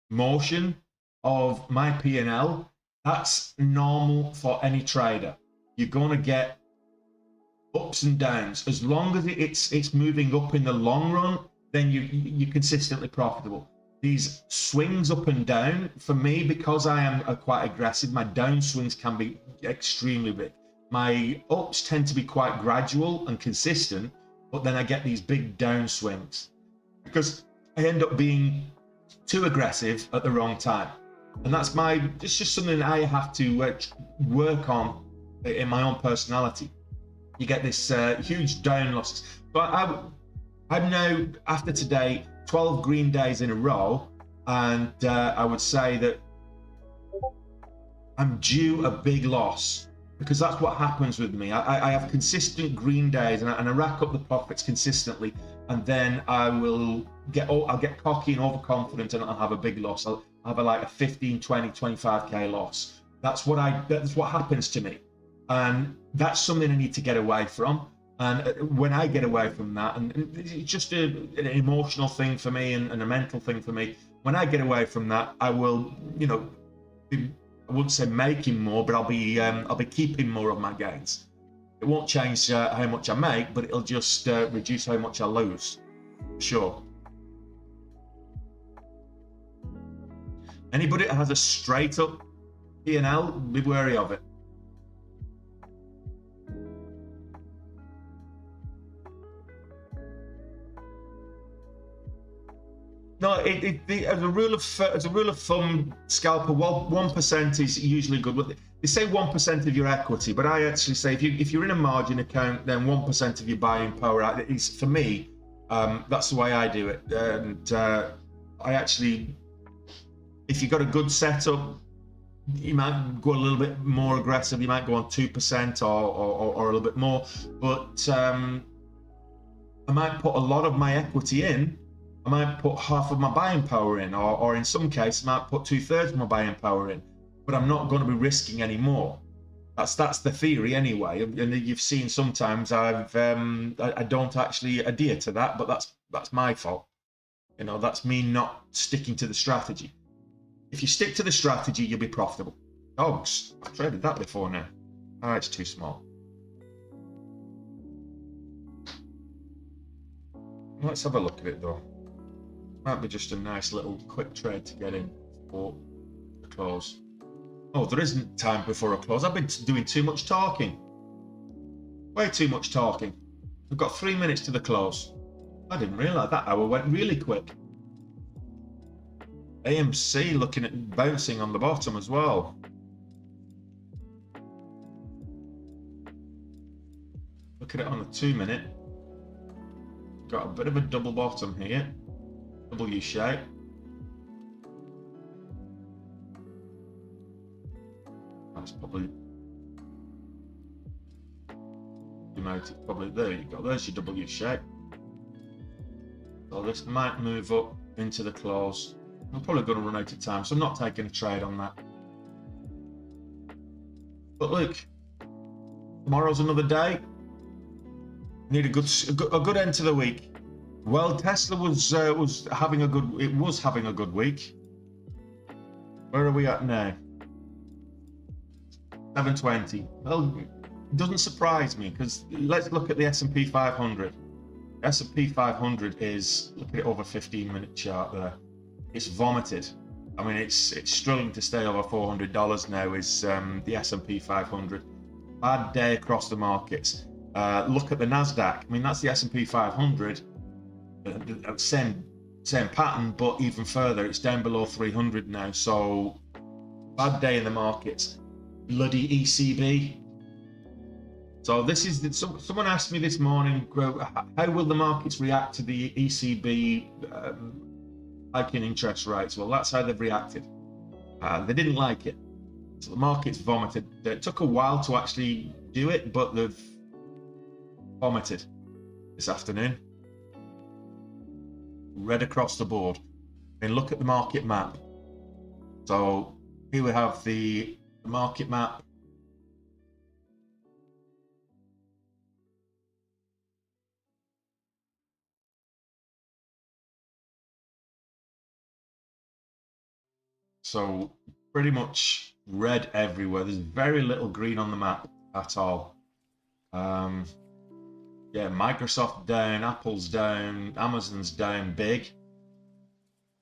motion of my P&L, that's normal for any trader. You're going to get ups and downs. As long as it's moving up in the long run, then you're consistently profitable. These swings up and down, for me, because I am quite aggressive, my down swings can be extremely big. My ups tend to be quite gradual and consistent, but then I get these big down swings because I end up being too aggressive at the wrong time. And it's just something that I have to work on in my own personality. You get this huge down losses. But I'm now, after today, 12 green days in a row, and I would say that I'm due a big loss, because that's what happens with me. I have consistent green days, and I rack up the profits consistently, and then I'll get cocky and overconfident, and I'll have a big loss. I'll have like a 15, 20, 25k loss. That's what happens to me, and that's something I need to get away from. And when I get away from that, and it's just an emotional thing for me and a mental thing for me, when I get away from that, I will, I wouldn't say making more, but I'll be keeping more of my gains. It won't change how much I make, but it'll just reduce how much I lose. Sure. Anybody that has a straight up P&L, be wary of it. No, as a rule of thumb, scalper, 1% is usually good. They say 1% of your equity, but I actually say if you're in a margin account, then 1% of your buying power is, for me, that's the way I do it. And I actually, if you've got a good setup, you might go a little bit more aggressive. You might go on 2% or a little bit more. But I might put a lot of my equity in. I might put half of my buying power in, or in some cases, I might put 2/3 of my buying power in, but I'm not going to be risking any more. That's the theory anyway. And you've seen sometimes I don't actually adhere to that, but that's my fault. That's me not sticking to the strategy. If you stick to the strategy, you'll be profitable. Dogs, I've traded that before now. Oh, it's too small. Let's have a look at it though. Might be just a nice little quick trade to get in for the close. Oh, there isn't time before a close. I've been doing too much talking. Way too much talking. We've got 3 minutes to the close. I didn't realise that hour went really quick. AMC looking at bouncing on the bottom as well. Look at it on the 2 minute. Got a bit of a double bottom here. W shape. That's probably there you go. There's your W shape. So this might move up into the close. I'm probably going to run out of time, so I'm not taking a trade on that. But look, tomorrow's another day. Need a good end to the week. Well, Tesla was having a good week. Where are we at now? 720. Well, it doesn't surprise me, because let's look at the S&P 500. S&P 500 is, look at it over 15-minute chart there. It's vomited. I mean, it's struggling to stay over $400 now. Is the S&P 500. Bad day across the markets. Look at the Nasdaq. I mean, that's the S&P 500. Same pattern, but even further. It's down below 300 now. So bad day in the markets. Bloody ECB. So this is someone asked me this morning, how will the markets react to the ECB hiking interest rates? Well, that's how they've reacted. They didn't like it, so the markets vomited. It took a while to actually do it, but they've vomited this afternoon. Red across the board. And look at the market map. So here we have the market map. So pretty much red everywhere. There's very little green on the map at all. Yeah, Microsoft down, Apple's down, Amazon's down big.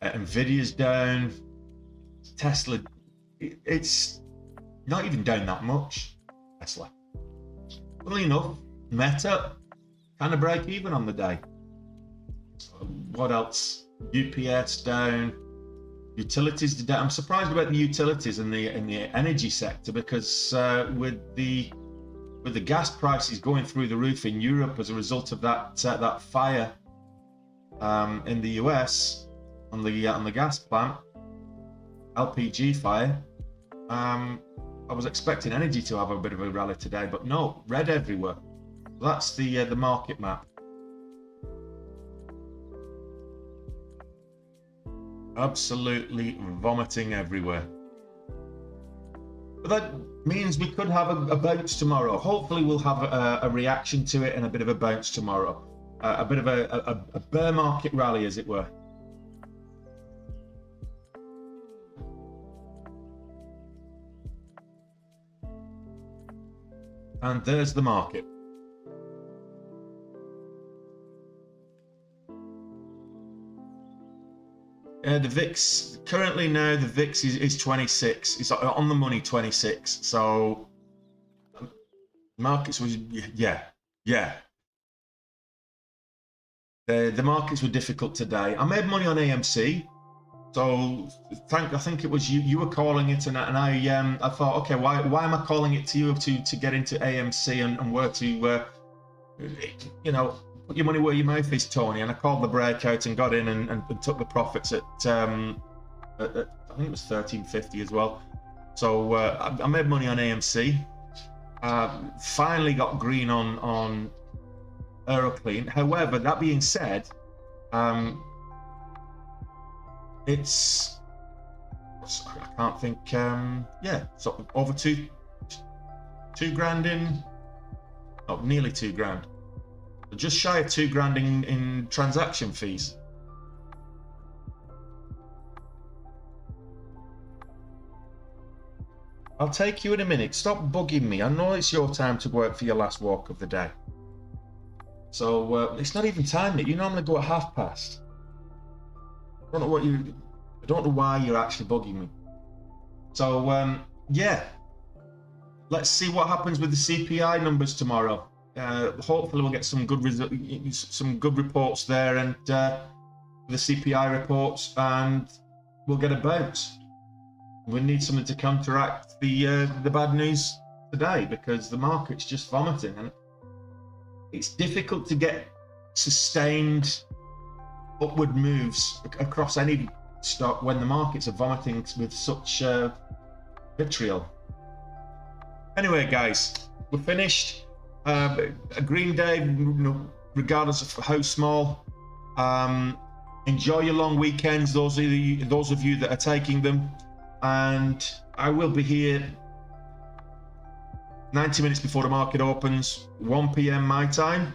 Nvidia's down. Tesla, it's not even down that much. Tesla. Funnily enough, Meta kind of break even on the day. What else? UPS down. Utilities down. I'm surprised about the utilities in the energy sector, because with the gas prices going through the roof in Europe as a result of that fire in the US on the gas plant, LPG fire. I was expecting energy to have a bit of a rally today, but no, red everywhere. That's the market map. Absolutely vomiting everywhere. But that means we could have a bounce tomorrow. Hopefully we'll have a reaction to it and a bit of a bounce tomorrow. A bit of a bear market rally, as it were. And there's the market. The VIX, currently now the VIX is 26. It's on the money 26. So markets was, yeah. The markets were difficult today. I made money on AMC. So I think it was you were calling it, and I thought, okay, why am I calling it to you to get into AMC and where to put your money where your mouth is, Tony. And I called the breakout and got in and took the profits at I think it was 13.50 as well. So I made money on AMC. Finally got green on Aeroclean. However, that being said, it's, I can't think, yeah, so over two grand in, oh, nearly 2 grand, just shy of 2 grand in transaction fees. I'll take you in a minute. Stop bugging me. I know it's your time to work for your last walk of the day. So it's not even time yet. You normally go at 1:30. I don't know why you're actually bugging me. So yeah, let's see what happens with the CPI numbers tomorrow. Hopefully we'll get some good reports there, and the CPI reports, and we'll get a bounce. We need something to counteract the bad news today, because the market's just vomiting, and it's difficult to get sustained upward moves across any stock when the markets are vomiting with such vitriol. Anyway, guys, we're finished. A green day, regardless of how small. Enjoy your long weekends, those of you that are taking them, and I will be here 90 minutes before the market opens, 1 p.m. my time,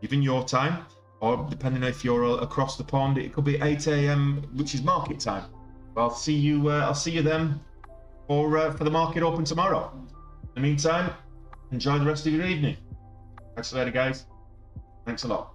even your time, or depending on if you're across the pond, it could be 8 a.m., which is market time. I'll see you then for the market open tomorrow. In the meantime, enjoy the rest of your evening. Thanks later, guys. Thanks a lot.